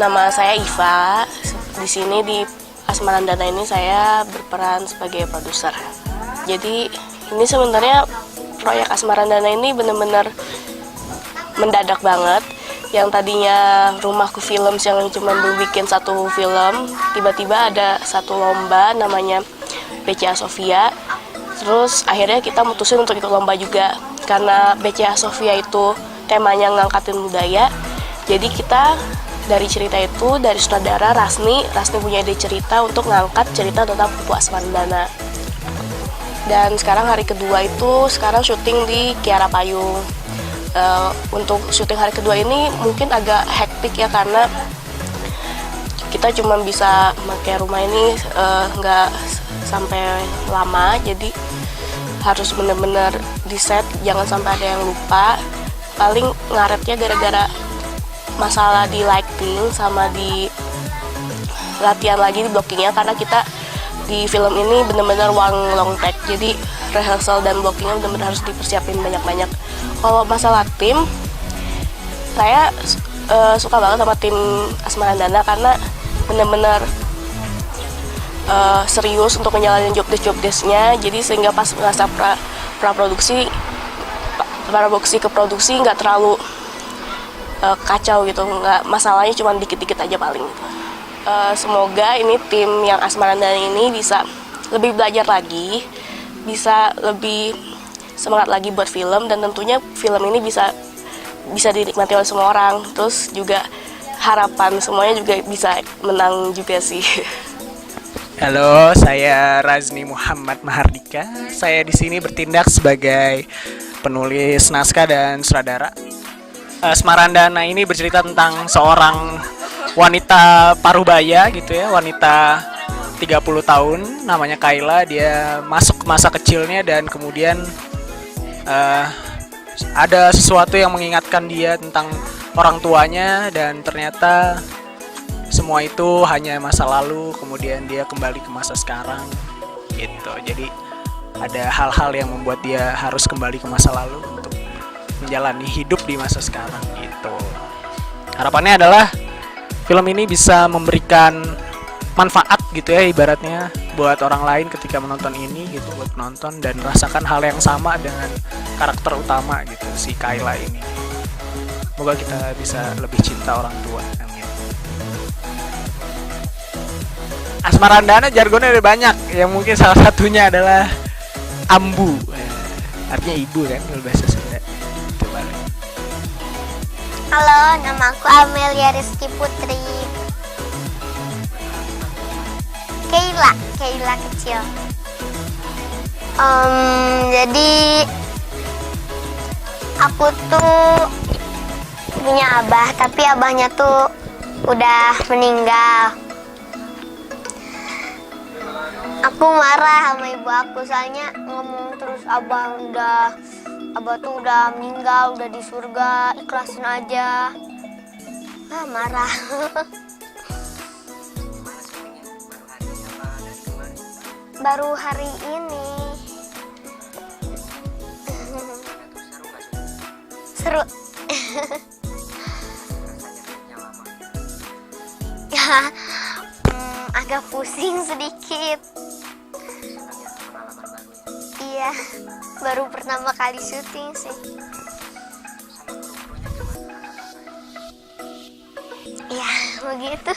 Nama saya Iva. Di sini di Asmarandana ini saya berperan sebagai produser. Jadi ini sebenarnya proyek Asmarandana ini benar-benar mendadak banget. Yang tadinya Rumahku Films yang cuma bikin satu film, tiba-tiba ada satu lomba namanya BCA Sofia. Terus akhirnya kita mutusin untuk ikut lomba juga. Karena BCA Sofia itu temanya ngangkatin budaya, jadi kita dari cerita itu, dari sutradara Rasni punya ide cerita untuk ngangkat cerita tentang Pupu Asmarandana. Dan sekarang hari kedua itu, sekarang syuting di Kiara Payung. Untuk syuting hari kedua ini mungkin agak hektik ya, karena kita cuma bisa pakai rumah ini nggak sampai lama, jadi harus benar-benar di set, jangan sampai ada yang lupa. Paling ngaretnya gara-gara masalah di lighting sama di latihan lagi di blockingnya, karena kita di film ini benar-benar long take, jadi rehearsal dan blockingnya benar-benar harus dipersiapin banyak-banyak. Kalau masalah tim, saya suka banget sama tim Asmarandana karena benar-benar serius untuk menjalani job desk-nya, jadi sehingga pas masa praproduksi ke produksi nggak terlalu kacau gitu, nggak, masalahnya cuma dikit-dikit aja paling gitu. Semoga ini tim yang Asmarandana ini bisa lebih belajar lagi, bisa lebih semangat lagi buat film, dan tentunya film ini bisa dinikmati oleh semua orang. Terus juga harapan semuanya juga bisa menang juga sih. Halo, saya Razni Muhammad Mahardika. Saya di sini bertindak sebagai penulis naskah dan sutradara. Asmarandana ini bercerita tentang seorang wanita parubaya gitu ya, wanita 30 tahun, namanya Kayla. Dia masuk ke masa kecilnya dan kemudian ada sesuatu yang mengingatkan dia tentang orang tuanya, dan ternyata semua itu hanya masa lalu, kemudian dia kembali ke masa sekarang gitu. Jadi ada hal-hal yang membuat dia harus kembali ke masa lalu untuk menjalani hidup di masa sekarang gitu. Harapannya adalah film ini bisa memberikan manfaat gitu ya, ibaratnya buat orang lain ketika menonton ini gitu, buat penonton, dan merasakan hal yang sama dengan karakter utama gitu, si Kayla ini. Semoga kita bisa lebih cinta orang tua. Amin. Asmarandana jargonnya ada banyak, yang mungkin salah satunya adalah ambu, artinya ibu kan kalau bahasa Sunda. Halo, nama aku Amelia Rizky Putri. Kayla kecil. Jadi aku tuh punya abah, tapi abahnya tuh udah meninggal. Aku marah sama ibu aku, soalnya ngomong terus abah tuh udah meninggal, udah di surga, ikhlasin aja. Marah. Baru hari ini. Seru. Ya, agak pusing sedikit. Iya, baru pertama kali syuting sih. Iya, begitu.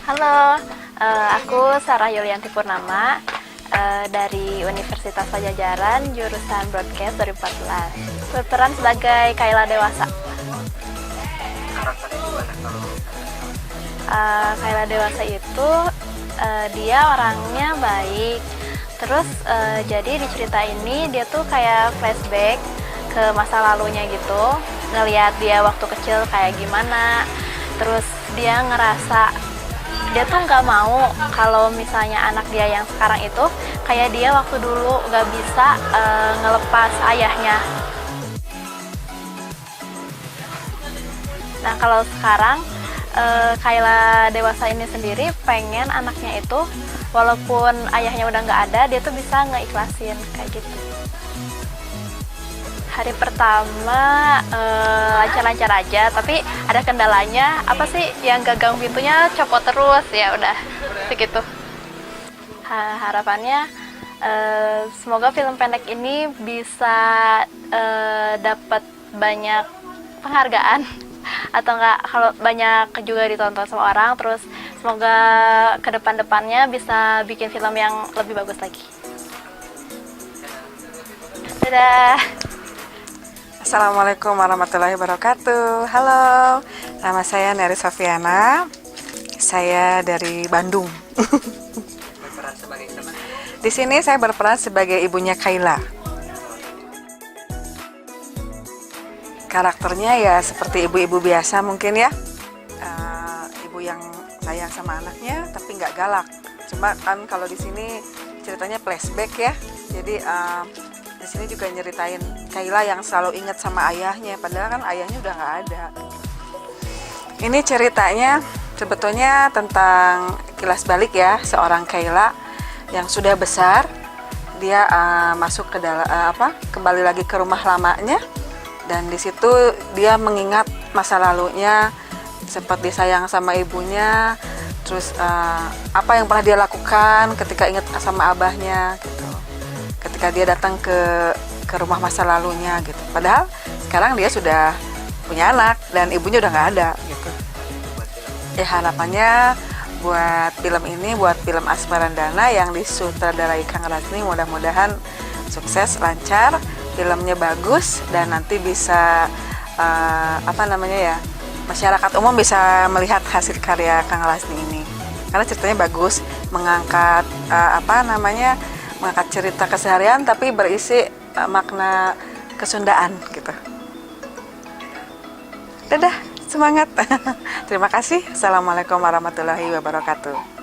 Halo, aku Sarah Yulianti Purnama dari Universitas Pajajaran, jurusan Broadcast 2014. Berperan sebagai Kayla dewasa. Kayla dewasa itu dia orangnya baik. Terus jadi di cerita ini dia tuh kayak flashback ke masa lalunya gitu, ngelihat dia waktu kecil kayak gimana. Terus dia ngerasa dia tuh nggak mau kalau misalnya anak dia yang sekarang itu kayak dia waktu dulu nggak bisa ngelepas ayahnya. Nah kalau sekarang Kayla dewasa ini sendiri pengen anaknya itu walaupun ayahnya udah nggak ada, dia tuh bisa ngeikhlasin kayak gitu. Hari pertama lancar-lancar aja, tapi ada kendalanya. Apa sih yang gagang pintunya copot terus, ya udah begitu. Harapannya semoga film pendek ini bisa dapat banyak penghargaan atau enggak kalau banyak juga ditonton sama orang, terus semoga ke depan-depannya bisa bikin film yang lebih bagus lagi. Dadah. Assalamualaikum warahmatullahi wabarakatuh. Halo, nama saya Neri Sofiana. Saya dari Bandung. Di sini saya berperan sebagai ibunya Kayla. Karakternya ya seperti ibu-ibu biasa mungkin ya. Ibu yang sayang sama anaknya tapi nggak galak. Cuma kan kalau di sini ceritanya flashback ya. Jadi di sini juga nyeritain Kayla yang selalu ingat sama ayahnya, padahal kan ayahnya udah nggak ada. Ini ceritanya sebetulnya tentang kilas balik ya, seorang Kayla yang sudah besar. Dia masuk ke dalam kembali lagi ke rumah lamanya, dan di situ dia mengingat masa lalunya, sempat disayang sama ibunya, terus apa yang pernah dia lakukan ketika ingat sama abahnya gitu. Ketika dia datang ke rumah masa lalunya gitu. Padahal sekarang dia sudah punya anak dan ibunya udah nggak ada gitu. Ya harapannya buat film ini, buat film Asmarandana yang disutradarai Kang Rasni, mudah-mudahan sukses, lancar, filmnya bagus dan nanti bisa masyarakat umum bisa melihat hasil karya Kang Rasni ini. Karena ceritanya bagus, mengangkat mengangkat cerita keseharian tapi berisi makna kesundaan gitu. Dadah, semangat. Terima kasih. Assalamualaikum warahmatullahi wabarakatuh.